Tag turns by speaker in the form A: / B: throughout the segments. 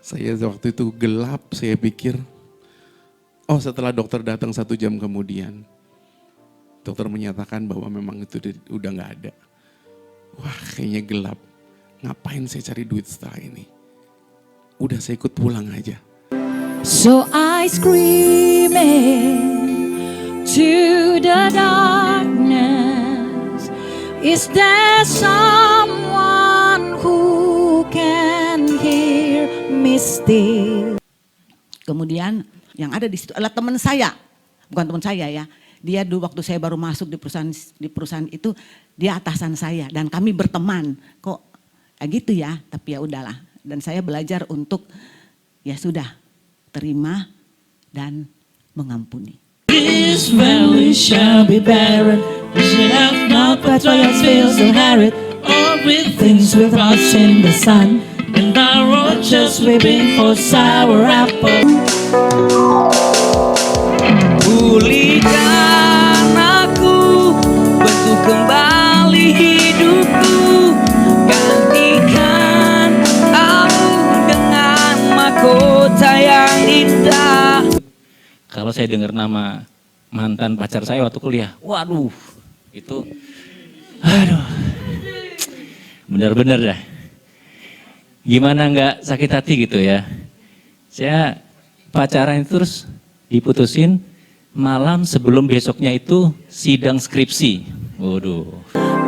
A: Saya waktu itu gelap, saya pikir, oh setelah dokter datang 1 jam kemudian, dokter menyatakan bahwa memang itu udah gak ada. Wah kayaknya gelap, ngapain saya cari duit setelah ini? Udah saya ikut pulang aja.
B: So I screaming to the darkness, is there someone who can hear me still? Kemudian yang ada di situ adalah teman saya, bukan teman saya ya. Dia dulu waktu saya baru masuk di perusahaan itu, dia atasan saya dan kami berteman. Kok gitu ya, tapi ya udahlah. Dan saya belajar untuk ya sudah terima dan mengampuni.
C: This valley shall be barren, shall not but trials fail to inherit. All with things with us in the sun, and our roaches weeping for sour apple. Pulihkan aku, bentuk kembali hidupku, gantikan aku dengan mahkota yang indah.
D: Kalau saya dengar nama mantan pacar saya waktu kuliah, waduh, itu, aduh, benar-benar dah. Gimana nggak sakit hati gitu ya. Saya pacaran itu terus diputusin malam sebelum besoknya itu sidang skripsi. Waduh.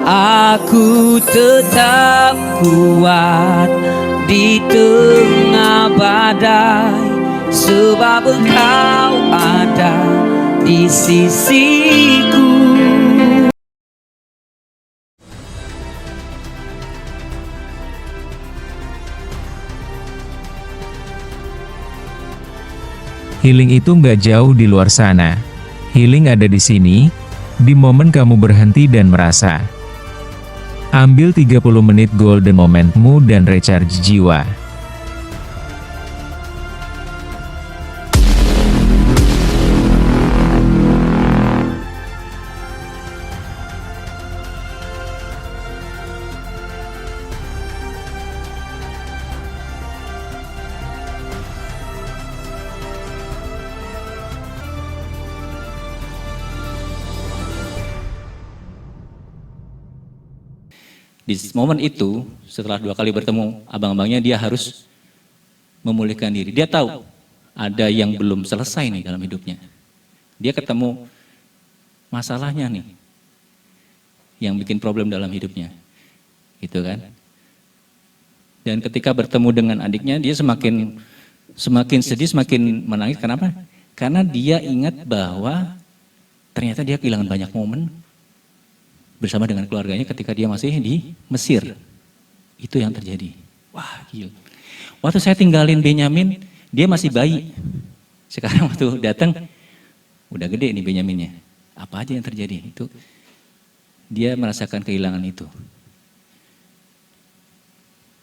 C: Aku tetap kuat di tengah badai, sebab engkau ada di sisiku.
E: Healing itu nggak jauh di luar sana. Healing ada di sini, di momen kamu berhenti dan merasa. Ambil 30 menit golden momentmu dan recharge jiwa.
D: Di momen itu, setelah 2 kali bertemu abang-abangnya, dia harus memulihkan diri. Dia tahu ada yang belum selesai nih dalam hidupnya. Dia ketemu masalahnya nih, yang bikin problem dalam hidupnya. Gitu kan. Dan ketika bertemu dengan adiknya, dia semakin sedih, semakin menangis. Kenapa? Karena dia ingat bahwa ternyata dia kehilangan banyak momen bersama dengan keluarganya ketika dia masih di Mesir. Itu yang terjadi. Wah gila. Waktu saya tinggalin Benyamin, dia masih bayi. Sekarang waktu datang, udah gede nih Benyaminnya. Apa aja yang terjadi? Itu dia merasakan kehilangan itu.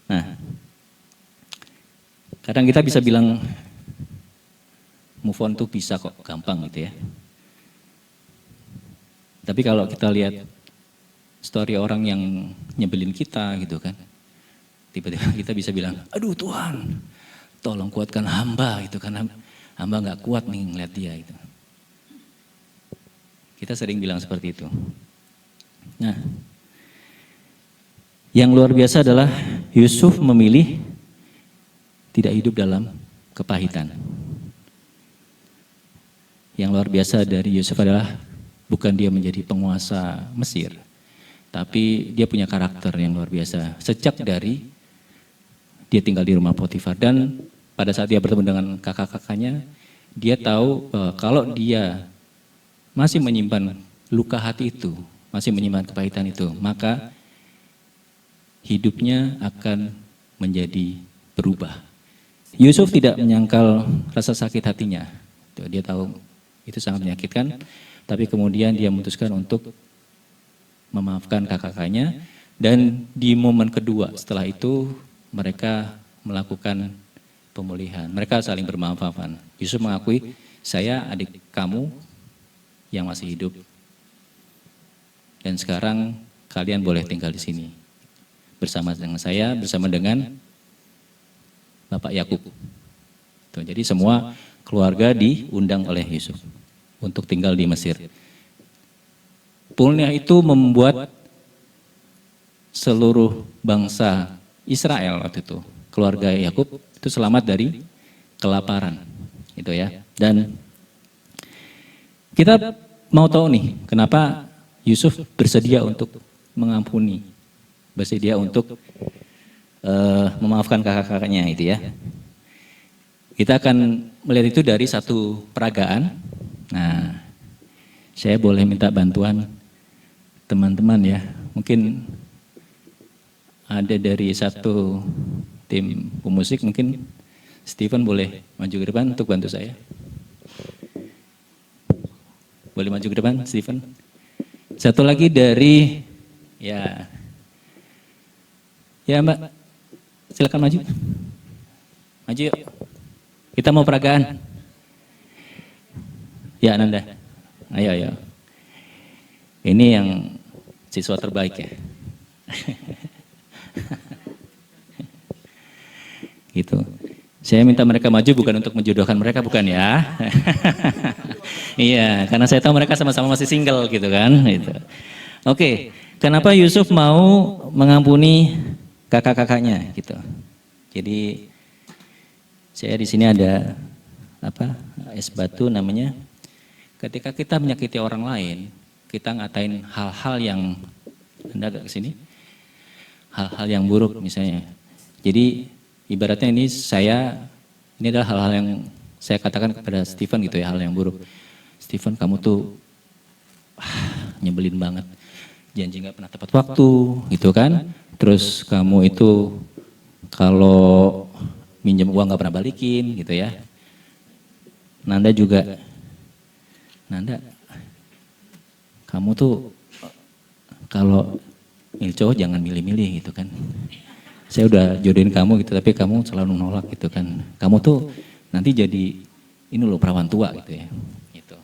D: Nah, kadang kita bisa bilang move on tuh bisa kok, gampang gitu ya. Tapi kalau kita lihat story orang yang nyebelin kita gitu kan, tiba-tiba kita bisa bilang, aduh Tuhan, tolong kuatkan hamba gitu kan, hamba nggak kuat nih ngeliat dia gitu. Kita sering bilang seperti itu. Nah, yang luar biasa adalah Yusuf memilih tidak hidup dalam kepahitan. Yang luar biasa dari Yusuf adalah bukan dia menjadi penguasa Mesir, tapi dia punya karakter yang luar biasa. Sejak dari dia tinggal di rumah Potifar, dan pada saat dia bertemu dengan kakak-kakaknya, dia tahu kalau dia masih menyimpan luka hati itu, masih menyimpan kepahitan itu, maka hidupnya akan menjadi berubah. Yusuf tidak menyangkal rasa sakit hatinya. Dia tahu itu sangat menyakitkan, tapi kemudian dia memutuskan untuk memaafkan kakak-kakaknya, dan di momen kedua setelah itu mereka melakukan pemulihan. Mereka saling bermaaf-maafan. Yusuf mengakui, saya adik kamu yang masih hidup, dan sekarang kalian boleh tinggal di sini bersama dengan saya, bersama dengan Bapak Yakub. Tuh, jadi semua keluarga diundang oleh Yusuf untuk tinggal di Mesir. Pulnya itu membuat seluruh bangsa Israel waktu itu, keluarga Yakub itu selamat dari kelaparan, gitu ya. Dan kita mau tahu nih, kenapa Yusuf bersedia untuk mengampuni, bersedia untuk memaafkan kakak-kakaknya itu ya. Kita akan melihat itu dari satu peragaan. Nah, saya boleh minta bantuan teman-teman ya. Mungkin ada dari satu tim pemusik, mungkin Stephen boleh maju ke depan untuk bantu saya. Boleh maju ke depan, Stephen. Satu lagi dari, ya Mbak, silakan maju. Maju yuk. Kita mau peragaan. Ya Nanda, ayo. Ini yang siswa terbaik ya. Gitu. Saya minta mereka maju bukan untuk menjodohkan mereka, bukan ya. Iya, karena saya tahu mereka sama-sama masih single gitu kan. Gitu. Oke, kenapa Yusuf mau mengampuni kakak-kakaknya gitu. Jadi saya di sini ada es batu namanya. Ketika kita menyakiti orang lain, kita ngatain hal-hal yang, Anda agak ke sini, hal-hal yang buruk misalnya. Jadi ibaratnya ini adalah hal-hal yang saya katakan kepada Stephen gitu ya, hal yang buruk. Stephen, kamu tuh nyebelin banget, janji nggak pernah tepat waktu gitu kan. Terus kamu itu kalau minjem uang nggak pernah balikin gitu ya. Nanda juga, Nanda, kamu tuh kalau milih cowok jangan milih-milih gitu kan. Saya udah jodohin kamu gitu, tapi kamu selalu nolak gitu kan. Kamu tuh nanti jadi ini loh perawan tua gitu ya. Gitu.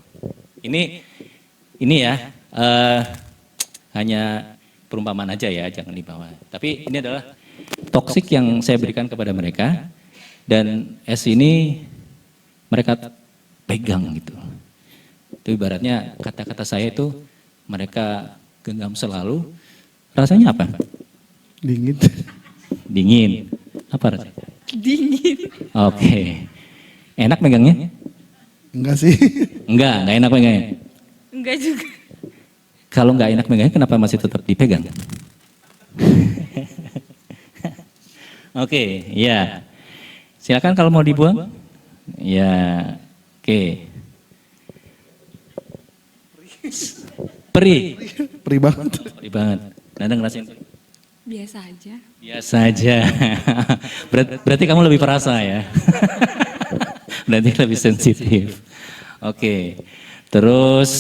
D: Ini ya hanya perumpamaan aja ya, jangan dibawa. Tapi ini adalah toksik yang saya berikan kepada mereka, dan es ini mereka pegang gitu. Itu ibaratnya kata-kata saya itu mereka genggam selalu. Rasanya apa?
A: Dingin.
D: Dingin. Apa rasanya?
F: Dingin.
D: Oke. Enak megangnya?
A: Enggak sih.
D: Enggak enak megangnya.
F: Enggak juga.
D: Kalau nggak enak megangnya, kenapa masih tetap dipegang? Oke, ya. Silakan kalau mau dibuang. Ya, oke. Perih.
A: Perih banget.
D: Perih banget. Nanda ngerasain perih?
F: Biasa aja.
D: Biasa aja. Berarti kamu lebih perasa ya. Berarti lebih sensitif. Oke. Terus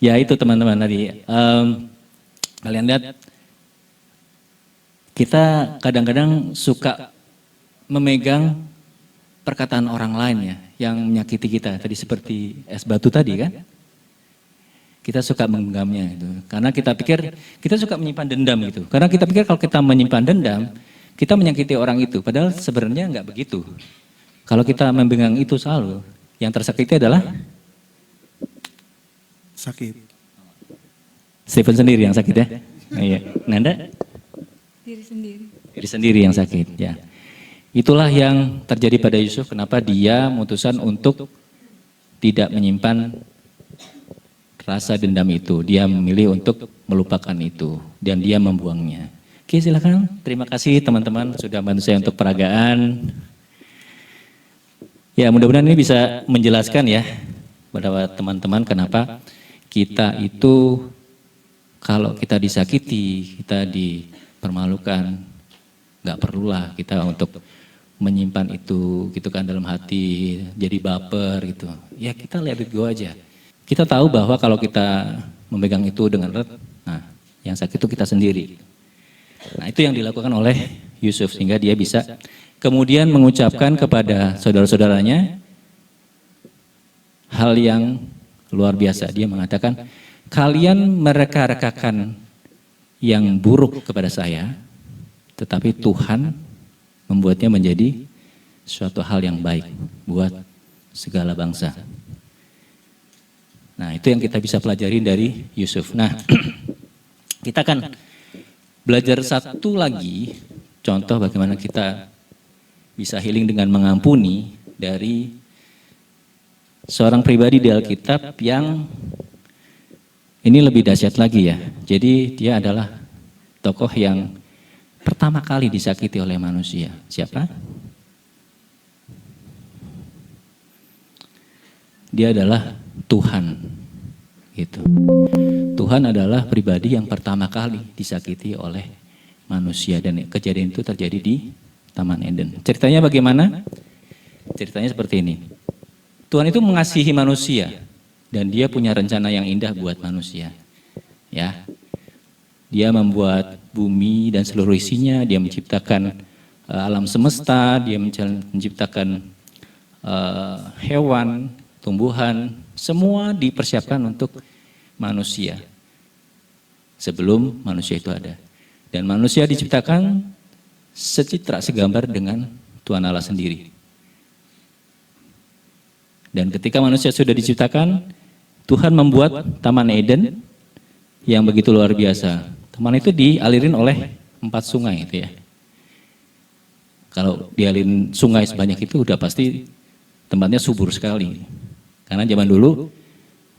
D: ya itu teman-teman tadi. Kalian lihat, kita kadang-kadang suka memegang perkataan orang lain ya, yang menyakiti kita. Tadi seperti es batu tadi kan. Kita suka menggenggamnya gitu. Karena kita pikir, kita suka menyimpan dendam gitu. Karena kita pikir kalau kita menyimpan dendam, kita menyakiti orang itu. Padahal sebenarnya enggak begitu. Kalau kita memegang itu selalu, yang tersakiti adalah
A: Sakit.
D: Stephen sendiri yang sakit ya. Iya. Nanda?
F: Diri sendiri.
D: Diri sendiri yang sakit ya. Itulah yang terjadi pada Yusuf, kenapa dia memutuskan untuk tidak menyimpan rasa dendam itu. Dia memilih untuk melupakan itu dan dia membuangnya. Oke, silakan. Terima kasih teman-teman sudah bantu saya untuk peragaan. Ya, mudah-mudahan ini bisa menjelaskan ya pada teman-teman kenapa kita itu kalau kita disakiti, kita dipermalukan, nggak perlulah kita untuk menyimpan itu gitu kan dalam hati, jadi baper gitu. Ya kita let it go aja. Kita tahu bahwa kalau kita memegang itu dengan erat, nah yang sakit itu kita sendiri. Nah itu yang dilakukan oleh Yusuf sehingga dia bisa kemudian mengucapkan kepada saudara-saudaranya hal yang luar biasa. Dia mengatakan, kalian mereka-rekakan yang buruk kepada saya, tetapi Tuhan membuatnya menjadi suatu hal yang baik buat segala bangsa. Nah, itu yang kita bisa pelajari dari Yusuf. Nah, kita akan belajar satu lagi contoh bagaimana kita bisa healing dengan mengampuni dari seorang pribadi di Alkitab yang ini lebih dahsyat lagi ya. Jadi dia adalah tokoh yang pertama kali disakiti oleh manusia. Siapa? Dia adalah Tuhan. Gitu. Tuhan adalah pribadi yang pertama kali disakiti oleh manusia dan kejadian itu terjadi di Taman Eden. Ceritanya bagaimana? Ceritanya seperti ini. Tuhan itu mengasihi manusia dan dia punya rencana yang indah buat manusia. Ya. Dia membuat bumi dan seluruh isinya, dia menciptakan alam semesta, dia menciptakan hewan, tumbuhan, semua dipersiapkan untuk manusia sebelum manusia itu ada. Dan manusia diciptakan secitra segambar dengan Tuhan Allah sendiri. Dan ketika manusia sudah diciptakan, Tuhan membuat Taman Eden yang begitu luar biasa. Taman itu dialirin oleh 4 sungai itu ya. Kalau dialirin sungai sebanyak itu udah pasti tempatnya subur sekali. Karena zaman dulu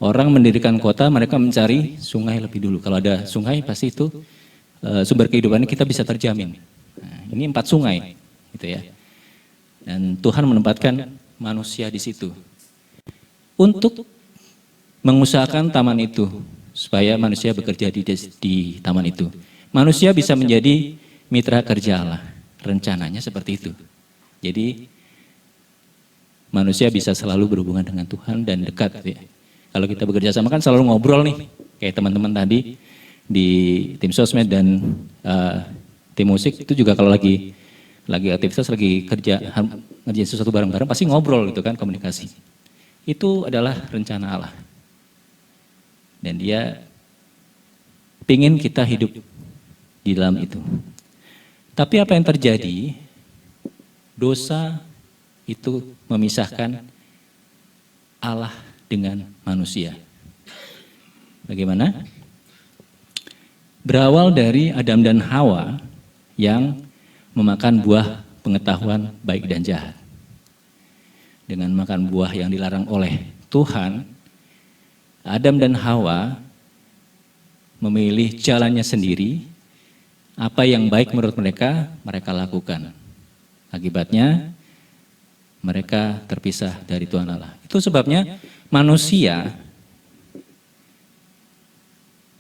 D: orang mendirikan kota, mereka mencari sungai lebih dulu. Kalau ada sungai pasti itu sumber kehidupannya kita bisa terjamin. Nah, ini 4 sungai, gitu ya. Dan Tuhan menempatkan manusia di situ untuk mengusahakan taman itu supaya manusia bekerja di taman itu. Manusia bisa menjadi mitra kerja Allah. Rencananya seperti itu. Jadi manusia bisa selalu berhubungan dengan Tuhan dan dekat. Ya. Kalau kita bekerja sama kan selalu ngobrol nih, kayak teman-teman tadi di tim sosmed dan tim musik itu juga kalau lagi aktivitas, lagi kerja, ngerjain sesuatu bareng-bareng pasti ngobrol gitu kan, komunikasi. Itu adalah rencana Allah. Dan dia pingin kita hidup di dalam itu. Tapi apa yang terjadi? Dosa itu memisahkan Allah dengan manusia. Bagaimana? Berawal dari Adam dan Hawa yang memakan buah pengetahuan baik dan jahat. Dengan makan buah yang dilarang oleh Tuhan, Adam dan Hawa memilih jalannya sendiri. Apa yang baik menurut mereka, mereka lakukan. Akibatnya mereka terpisah dari Tuhan Allah. Itu sebabnya manusia,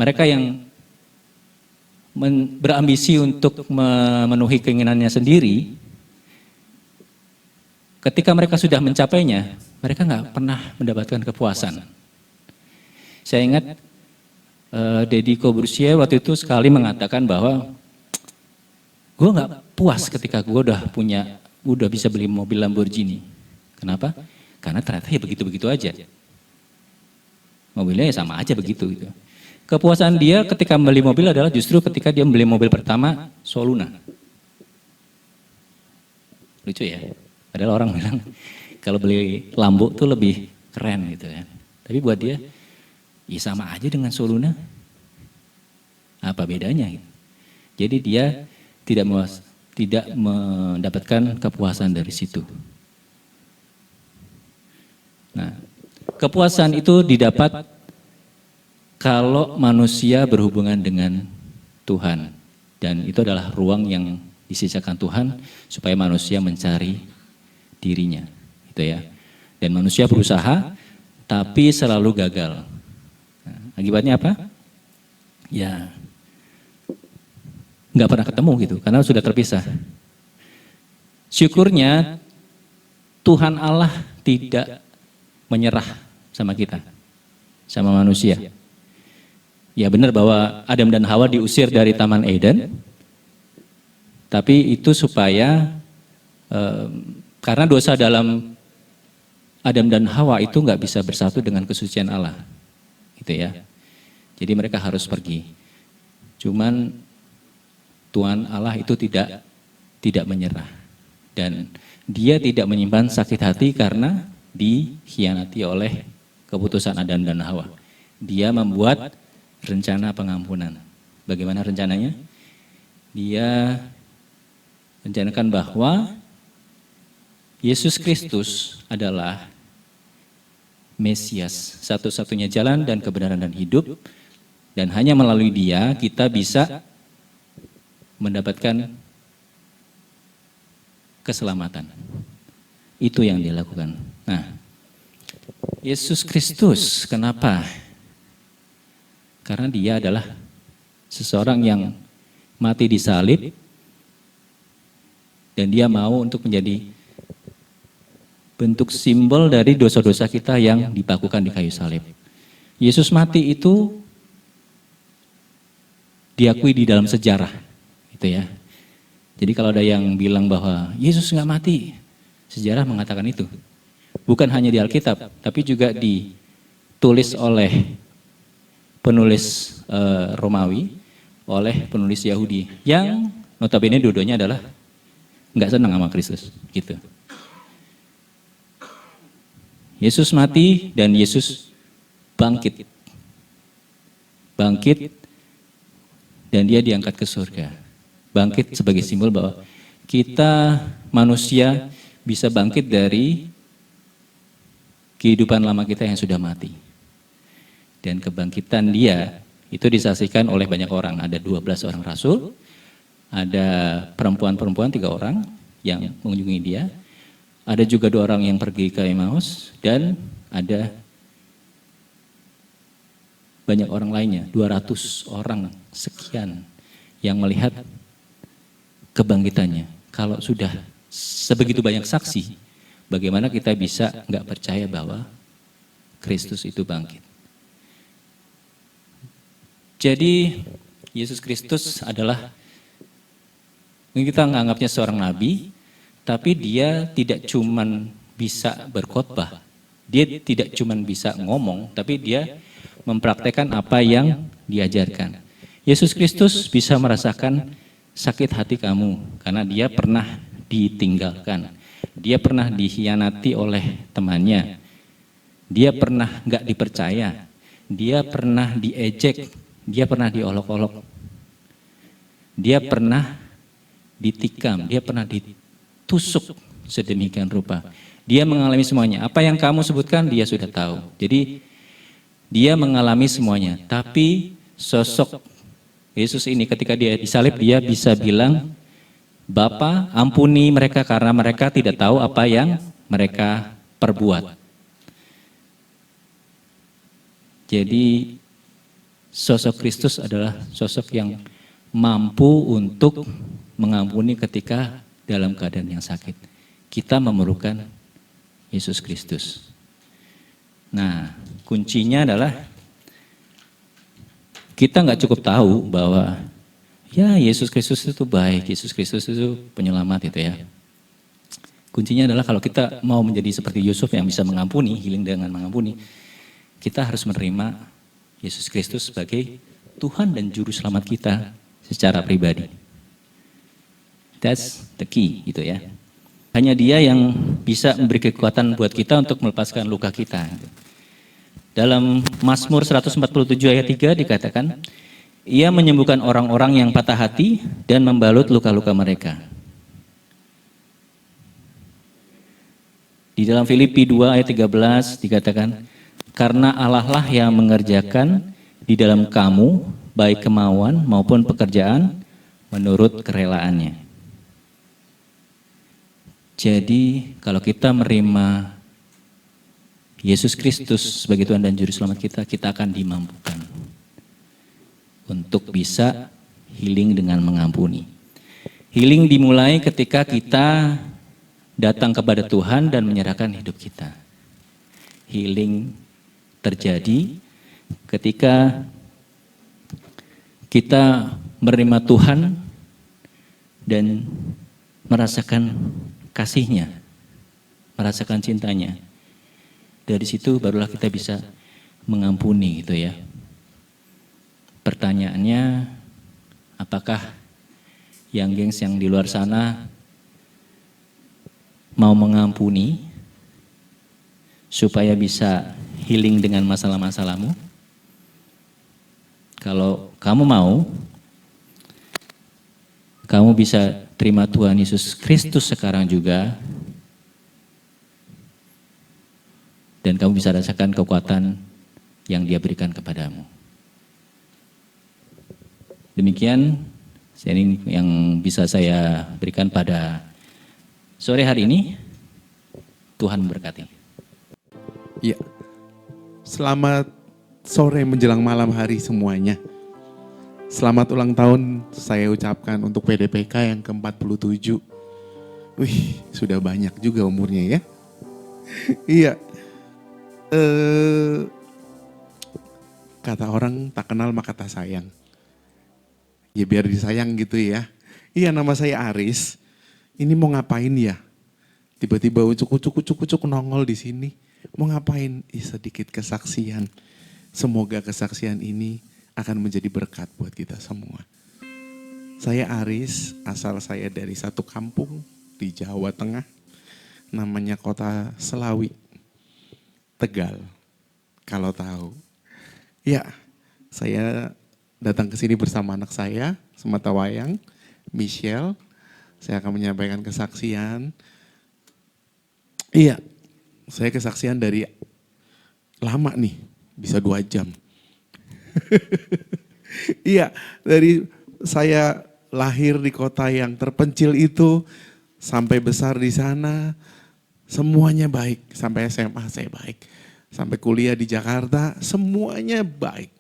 D: mereka yang berambisi untuk memenuhi keinginannya sendiri, ketika mereka sudah mencapainya, mereka nggak pernah mendapatkan kepuasan. Saya ingat Deddy Corbusier waktu itu sekali mengatakan bahwa gue nggak puas ketika gue udah bisa beli mobil Lamborghini. Kenapa? Karena ternyata ya begitu-begitu aja. Mobilnya ya sama aja begitu gitu. Kepuasan dia ketika membeli mobil adalah justru ketika dia membeli mobil pertama Soluna. Lucu ya. Padahal orang bilang kalau beli Lambo tuh lebih keren gitu kan. Tapi buat dia, ya sama aja dengan Soluna. Apa bedanya? Jadi dia tidak mendapatkan kepuasan dari situ. Nah, kepuasan itu didapat kalau manusia berhubungan dengan Tuhan. Dan itu adalah ruang yang disisakan Tuhan supaya manusia mencari dirinya. Gitu ya. Dan manusia berusaha tapi selalu gagal. Nah, akibatnya apa? Ya nggak pernah ketemu gitu, karena sudah terpisah. Syukurnya Tuhan Allah tidak menyerah sama kita, sama manusia. Ya benar bahwa Adam dan Hawa diusir dari Taman Eden, tapi itu supaya karena dosa dalam Adam dan Hawa itu nggak bisa bersatu dengan kesucian Allah, gitu ya. Jadi mereka harus pergi. Cuman Tuhan Allah itu tidak menyerah. Dan Dia tidak menyimpan sakit hati karena dikhianati oleh keputusan Adam dan Hawa. Dia membuat rencana pengampunan. Bagaimana rencananya? Dia rencanakan bahwa Yesus Kristus adalah Mesias, satu-satunya jalan dan kebenaran dan hidup, dan hanya melalui Dia kita bisa mendapatkan keselamatan. Itu yang dia lakukan. Nah, Yesus Kristus, kenapa? Karena dia adalah seseorang yang mati di salib dan dia mau untuk menjadi bentuk simbol dari dosa-dosa kita yang dipakukan di kayu salib. Yesus mati itu diakui di dalam sejarah, gitu ya. Jadi kalau ada yang bilang bahwa Yesus nggak mati, sejarah mengatakan itu. Bukan hanya di Alkitab, tapi juga ditulis oleh penulis Romawi, oleh penulis Yahudi, yang notabene dua-duanya adalah nggak senang sama Kristus, gitu. Yesus mati dan Yesus bangkit. Bangkit dan dia diangkat ke surga. Bangkit sebagai simbol bahwa kita manusia bisa bangkit dari kehidupan lama kita yang sudah mati. Dan kebangkitan dia itu disaksikan oleh banyak orang. Ada 12 orang rasul, ada perempuan-perempuan 3 orang yang mengunjungi dia. Ada juga 2 orang yang pergi ke Emmaus, dan ada banyak orang lainnya, 200 orang sekian yang melihat kebangkitannya. Kalau sudah sebegitu banyak saksi, bagaimana kita bisa nggak percaya bahwa Kristus itu bangkit? Jadi Yesus Kristus adalah, kita menganggapnya seorang nabi, tapi dia tidak cuman bisa berkhotbah, dia tidak cuman bisa ngomong, tapi dia mempraktekkan apa yang diajarkan. Yesus Kristus bisa merasakan sakit hati kamu karena dia pernah ditinggalkan, dia pernah dikhianati oleh temannya, dia pernah nggak dipercaya, dia pernah diejek, dia pernah diolok-olok, dia pernah ditikam, dia pernah ditusuk sedemikian rupa. Dia mengalami semuanya. Apa yang kamu sebutkan dia sudah tahu. Jadi dia mengalami semuanya. Tapi sosok Yesus ini ketika dia disalib, dia bisa bilang, Bapa, ampuni mereka karena mereka tidak tahu apa yang mereka perbuat. Jadi sosok Kristus adalah sosok yang mampu untuk mengampuni ketika dalam keadaan yang sakit. Kita memerlukan Yesus Kristus. Nah, kuncinya adalah kita nggak cukup tahu bahwa ya Yesus Kristus itu baik, Yesus Kristus itu penyelamat itu ya. Kuncinya adalah kalau kita mau menjadi seperti Yusuf yang bisa mengampuni, healing dengan mengampuni, kita harus menerima Yesus Kristus sebagai Tuhan dan Juru Selamat kita secara pribadi. That's the key gitu ya. Hanya dia yang bisa memberi kekuatan buat kita untuk melepaskan luka kita. Dalam Mazmur 147 ayat 3 dikatakan, ia menyembuhkan orang-orang yang patah hati dan membalut luka-luka mereka. Di dalam Filipi 2 ayat 13 dikatakan, karena Allah lah yang mengerjakan di dalam kamu baik kemauan maupun pekerjaan menurut kerelaannya. Jadi kalau kita menerima Yesus Kristus sebagai Tuhan dan Juru Selamat kita, kita akan dimampukan untuk bisa healing dengan mengampuni. Healing dimulai ketika kita datang kepada Tuhan dan menyerahkan hidup kita. Healing terjadi ketika kita menerima Tuhan dan merasakan kasih-Nya, merasakan cintanya. Dari situ barulah kita bisa mengampuni gitu ya. Pertanyaannya, apakah yang gengs yang di luar sana mau mengampuni supaya bisa healing dengan masalah-masalahmu. Kalau kamu mau, kamu bisa terima Tuhan Yesus Kristus sekarang juga. Dan kamu bisa rasakan kekuatan yang Dia berikan kepadamu. Demikian sharing yang bisa saya berikan pada sore hari ini. Tuhan memberkati.
A: Ya, selamat sore menjelang malam hari semuanya. Selamat ulang tahun saya ucapkan untuk PDPK yang ke-47. Wih, sudah banyak juga umurnya ya. Iya. Kata orang tak kenal maka tak sayang. Ya biar disayang gitu ya. Iya, nama saya Aris. Ini mau ngapain ya? Tiba-tiba ucuk nongol di sini. Mau ngapain? Sedikit kesaksian. Semoga kesaksian ini akan menjadi berkat buat kita semua. Saya Aris, asal saya dari satu kampung di Jawa Tengah. Namanya Kota Selawi, Tegal, kalau tahu. Ya, saya datang ke sini bersama anak saya, Sematawayang, Michelle. Saya akan menyampaikan kesaksian. Iya, saya kesaksian dari lama nih, bisa 2 jam. Iya, dari saya lahir di kota yang terpencil itu, sampai besar di sana, semuanya baik. Sampai SMA saya baik. Sampai kuliah di Jakarta, semuanya baik.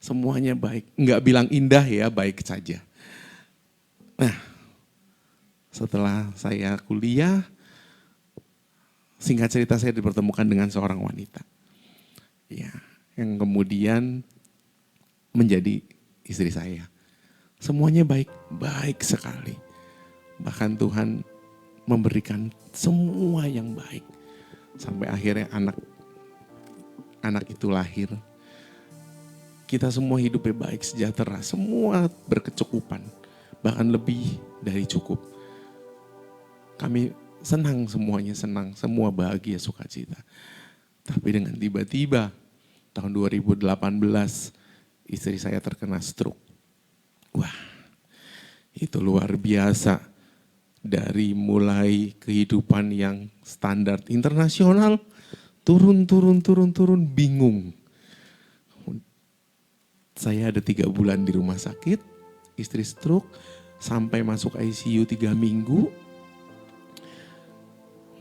A: Semuanya baik. Enggak bilang indah ya, baik saja. Nah, setelah saya kuliah, singkat cerita saya dipertemukan dengan seorang wanita. Ya, yang kemudian menjadi istri saya. Semuanya baik, baik sekali. Bahkan Tuhan memberikan semua yang baik. Sampai akhirnya anak itu lahir. Kita semua hidupnya baik, sejahtera, semua berkecukupan. Bahkan lebih dari cukup. Kami senang, semuanya senang, semua bahagia, sukacita. Tapi dengan tiba-tiba tahun 2018 istri saya terkena stroke. Wah, itu luar biasa. Dari mulai kehidupan yang standar internasional, turun, bingung. Saya ada 3 bulan di rumah sakit, istri stroke, sampai masuk ICU 3 minggu.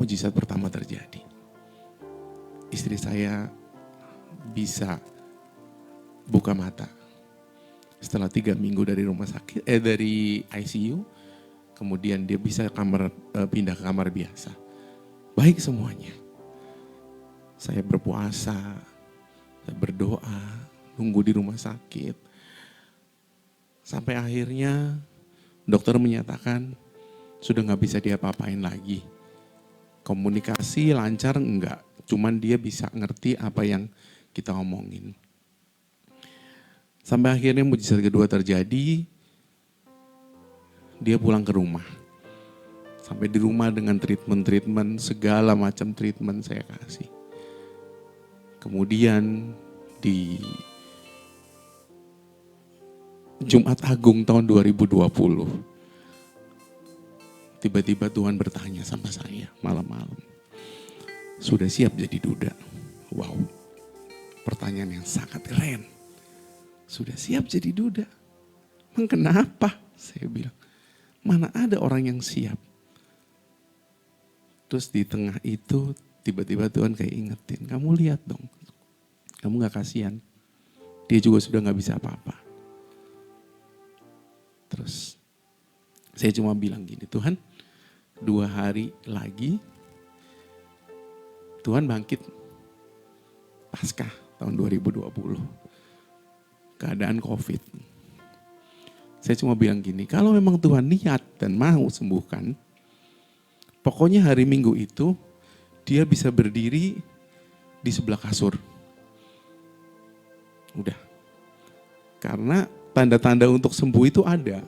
A: Mujizat pertama terjadi. Istri saya bisa buka mata. Setelah 3 minggu dari rumah sakit, dari ICU, kemudian dia bisa pindah ke kamar biasa. Baik semuanya. Saya berpuasa, saya berdoa, nunggu di rumah sakit. Sampai akhirnya dokter menyatakan sudah gak bisa diapa-apain lagi. Komunikasi lancar enggak, cuman dia bisa ngerti apa yang kita omongin. Sampai akhirnya mujizat kedua terjadi, dia pulang ke rumah. Sampai di rumah dengan treatment, segala macam treatment saya kasih. Kemudian di Jumat Agung tahun 2020, tiba-tiba Tuhan bertanya sama saya malam-malam, sudah siap jadi duda? Wow, pertanyaan yang sangat keren. Sudah siap jadi duda? Emang kenapa? Saya bilang, mana ada orang yang siap. Terus di tengah itu tiba-tiba Tuhan kayak ingetin, kamu lihat dong, kamu gak kasihan. Dia juga sudah gak bisa apa-apa. Terus saya cuma bilang gini, Tuhan 2 hari lagi Tuhan bangkit. Paskah tahun 2020. Keadaan COVID. Saya cuma bilang gini, kalau memang Tuhan niat dan mau sembuhkan, pokoknya hari Minggu itu dia bisa berdiri di sebelah kasur. Udah. Karena tanda-tanda untuk sembuh itu ada.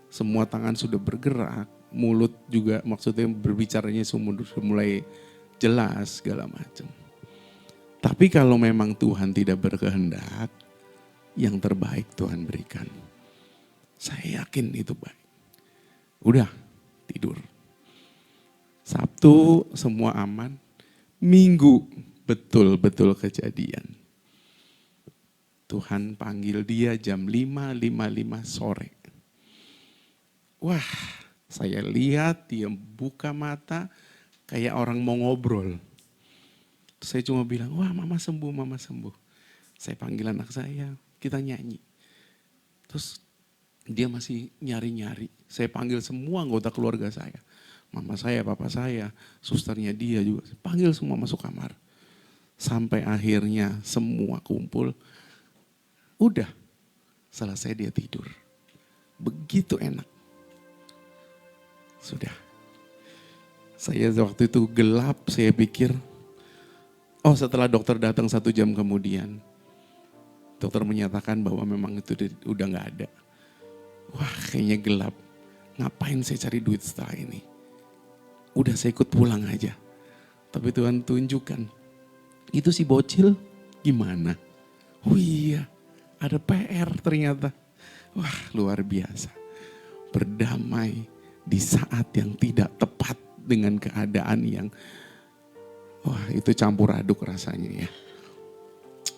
A: Semua tangan sudah bergerak, mulut juga maksudnya berbicaranya mulai jelas segala macam. Tapi kalau memang Tuhan tidak berkehendak, yang terbaik Tuhan berikan. Saya yakin itu baik. Udah tidur. Sabtu semua aman. Minggu betul-betul kejadian. Tuhan panggil dia jam 5.55 sore. Wah, saya lihat dia buka mata kayak orang mau ngobrol. Saya cuma bilang, wah mama sembuh, mama sembuh. Saya panggil anak saya, kita nyanyi. Terus dia masih nyari-nyari. Saya panggil semua anggota keluarga saya. Mama saya, papa saya, susternya dia juga. Saya panggil semua masuk kamar. Sampai akhirnya semua kumpul. Udah, selesai dia tidur. Begitu enak. Sudah. Saya waktu itu gelap, saya pikir, oh setelah dokter datang 1 jam kemudian, dokter menyatakan bahwa memang itu udah gak ada. Wah kayaknya gelap, ngapain saya cari duit setelah ini? Udah saya ikut pulang aja. Tapi Tuhan tunjukkan, itu si bocil gimana? Oh iya, ada PR ternyata. Wah luar biasa. Berdamai di saat yang tidak tepat dengan keadaan yang, wah itu campur aduk rasanya ya.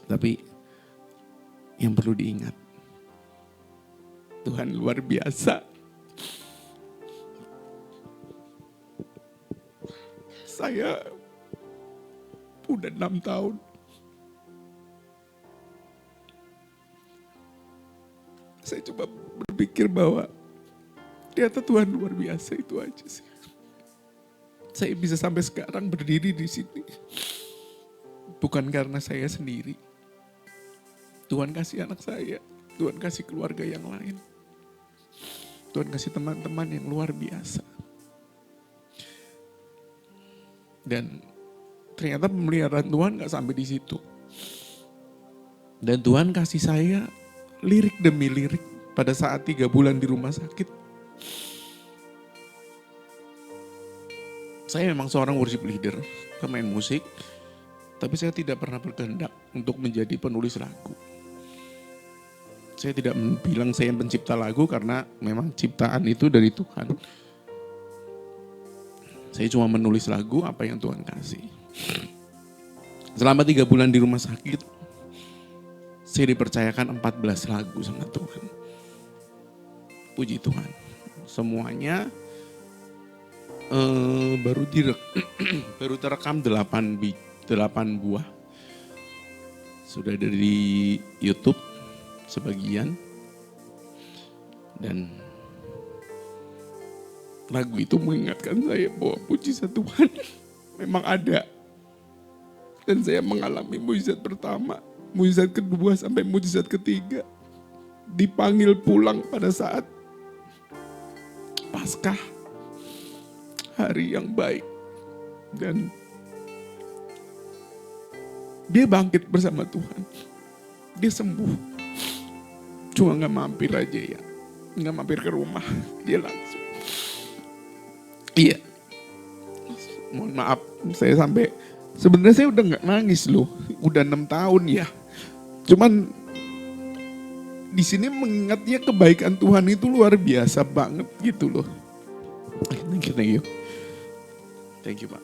A: Tapi yang perlu diingat, Tuhan luar biasa. Saya udah 6 tahun. Saya coba berpikir bahwa ternyata Tuhan luar biasa, itu aja sih. Saya bisa sampai sekarang berdiri di sini. Bukan karena saya sendiri. Tuhan kasih anak saya, Tuhan kasih keluarga yang lain. Tuhan kasih teman-teman yang luar biasa. Dan ternyata pemeliharaan Tuhan gak sampai di situ. Dan Tuhan kasih saya lirik demi lirik pada saat 3 bulan di rumah sakit. Saya memang seorang worship leader, pemain musik, tapi saya tidak pernah berkehendak untuk menjadi penulis lagu. Saya tidak bilang saya pencipta lagu karena memang ciptaan itu dari Tuhan. Saya cuma menulis lagu apa yang Tuhan kasih. Selama 3 bulan di rumah sakit, saya dipercayakan 14 lagu sama Tuhan. Puji Tuhan. Semuanya baru terekam 8 buah. Sudah dari YouTube sebagian. Dan lagu itu mengingatkan saya bahwa mujizat Tuhan memang ada. Dan saya mengalami mujizat pertama, mujizat kedua sampai mujizat ketiga. Dipanggil pulang pada saat Paskah, hari yang baik. Dan dia bangkit bersama Tuhan. Dia sembuh. Cuma gak mampir aja ya. Gak mampir ke rumah. Dia langsung. Iya, mohon maaf, saya sampai, sebenarnya saya udah gak nangis loh, udah 6 tahun ya. Cuman di sini mengingatnya kebaikan Tuhan itu luar biasa banget gitu loh. Thank you. Thank you Pak.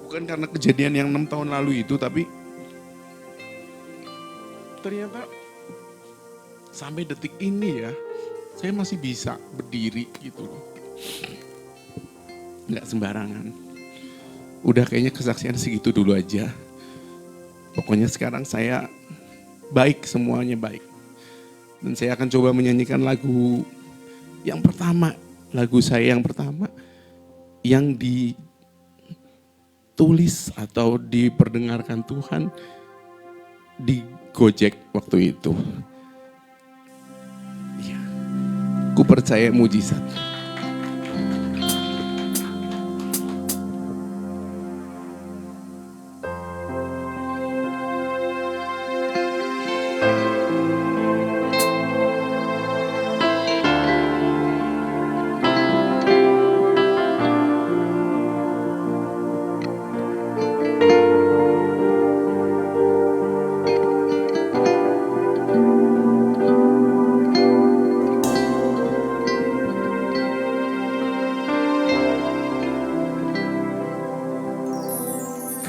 A: Bukan karena kejadian yang 6 tahun lalu itu, tapi ternyata sampai detik ini ya, saya masih bisa berdiri gitu loh. Nggak sembarangan. Udah kayaknya kesaksian segitu dulu aja. Pokoknya sekarang saya baik, semuanya baik. Dan saya akan coba menyanyikan lagu yang pertama. Lagu saya yang pertama. Yang ditulis atau diperdengarkan Tuhan di Gojek waktu itu. Ku percaya mujizat.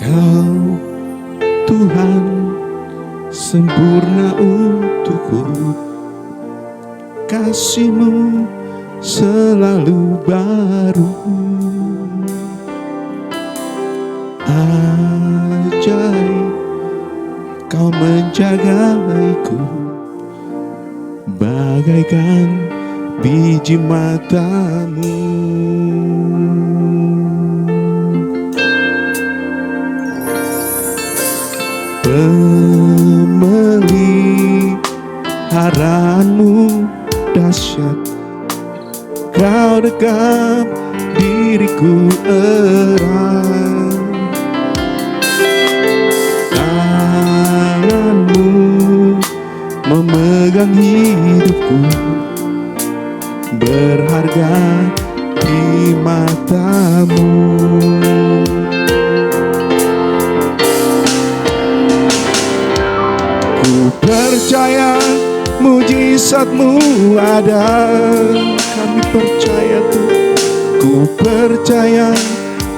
A: Kau Tuhan sempurna untukku, kasih-Mu selalu baru. Ajaib Kau menjagaiku bagaikan biji mata-Mu. Pemeliharaanmu dahsyat, Kau dekap diriku erat. Tanganmu memegang hidupku, berharga di mata-Mu. Ku percaya mujizat-Mu ada, kami percaya Tuhan. Ku percaya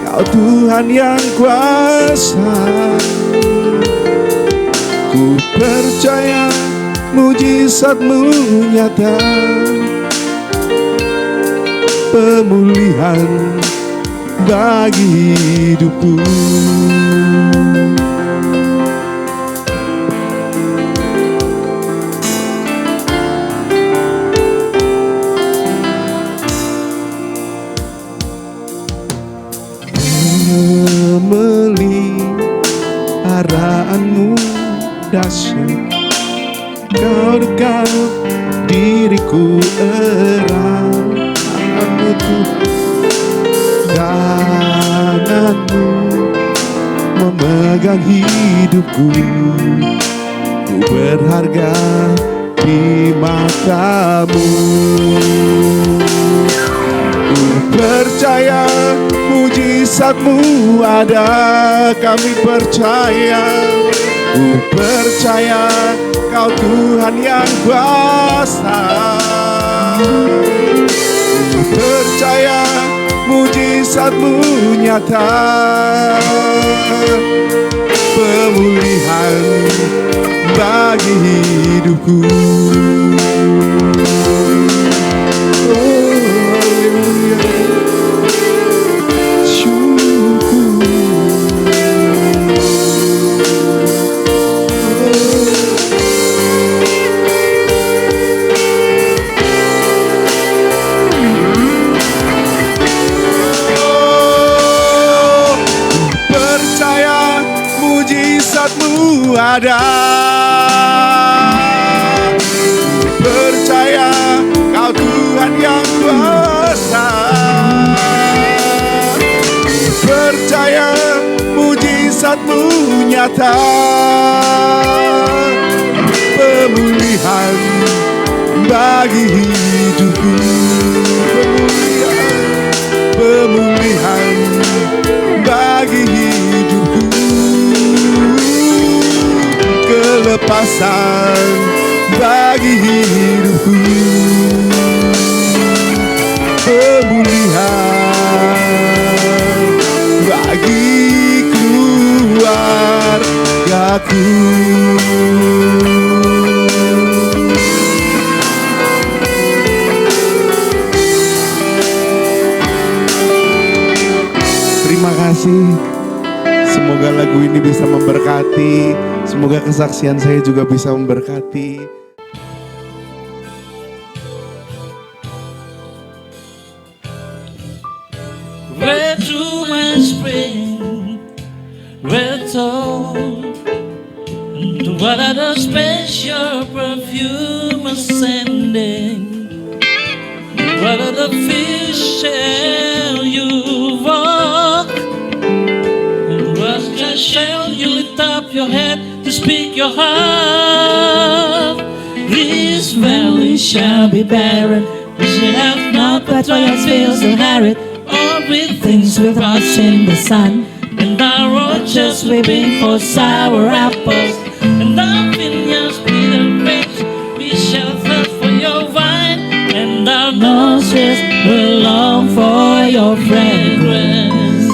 A: Kau Tuhan yang kuasa. Ku percaya mujizat-Mu nyata, pemulihan bagi hidupku. Pemeliharaanmu dahsyat, Kau dekap diriku erat. Tanganmu Tuhan, tanganmu memegang hidupku, ku berharga di mata-Mu. Ku percaya mujizat-Mu ada, kami percaya. Ku percaya Kau Tuhan yang kuasa. Ku percaya mujizat-Mu nyata, pemulihan bagi hidupku. Ada, percaya Kau Tuhan yang kuasa. Percaya mujizat-Mu nyata, pemulihan bagi hidupku. Pemulihan bagi hidupku, kelepasan bagi hidupku, pemulihan bagi keluargaku. Terima kasih. Semoga lagu ini bisa memberkati. Semoga kesaksian saya juga bisa memberkati.
C: Where to my spring, where told, what are the special perfume ascending? What are the fish shall you walk? And what shall you lift up your head to speak your heart? This valley shall be barren, we shall have not but trials, fields and arid. All with things without in the sun, and our orchards weeping for sour apples, and our vineyards bitter grapes. We shall thirst for your wine, and our nostrils will long for your fragrance.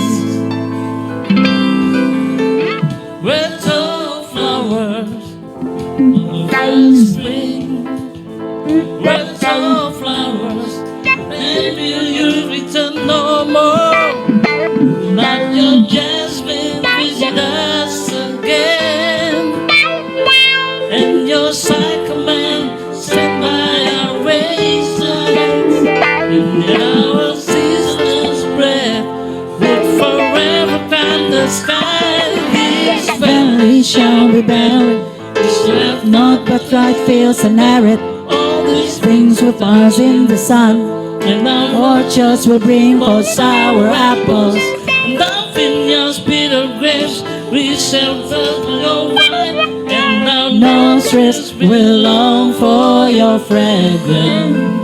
C: fields and arid. All these things will pass in the sun, and the orchards will bring forth sour apples. And the vineyards bitter grapes we shall thirst for your wine, and our nostrils will long for your fragrance.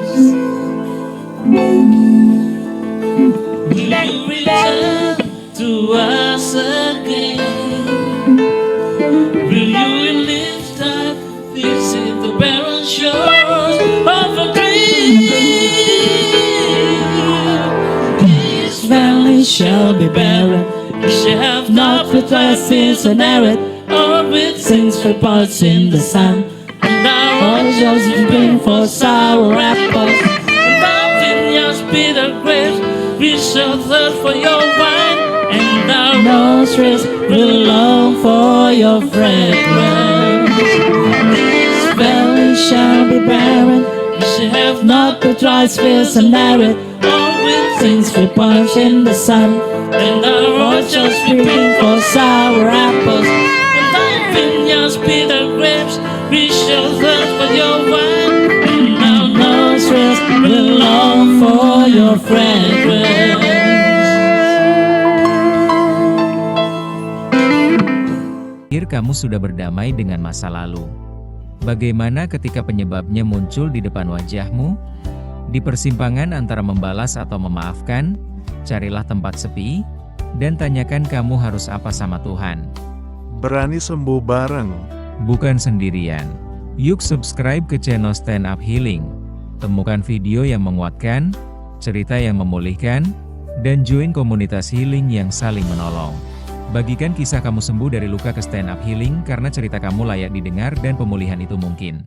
C: Will you return to us again? Will you lift up, visit the barren shores of a dream? This valley shall be barren, it shall have not with dry fields and arid, or with things for parts in the sun. And our orchards will bring forth sour apples, and our vineyards bitter grapes we shall thirst for your wine, and our nostrils will long for your fragrance. This valley shall be barren, it shall have not the dry fields and arid, or with things for parts in the sun. And our orchards will bring forth sour apples, and our vineyards bitter grapes we shall thirst for your wine, and our nostrils will long for your fragrance.
E: Akhir kamu sudah berdamai dengan masa lalu. Bagaimana ketika penyebabnya muncul di depan wajahmu? Di persimpangan antara membalas atau memaafkan, carilah tempat sepi, dan tanyakan kamu harus apa sama Tuhan.
G: Berani sembuh bareng.
E: Bukan sendirian. Yuk subscribe ke channel Stand Up Healing. Temukan video yang menguatkan, cerita yang memulihkan, dan join komunitas healing yang saling menolong. Bagikan kisah kamu sembuh dari luka ke Stand Up Healing karena cerita kamu layak didengar dan pemulihan itu mungkin.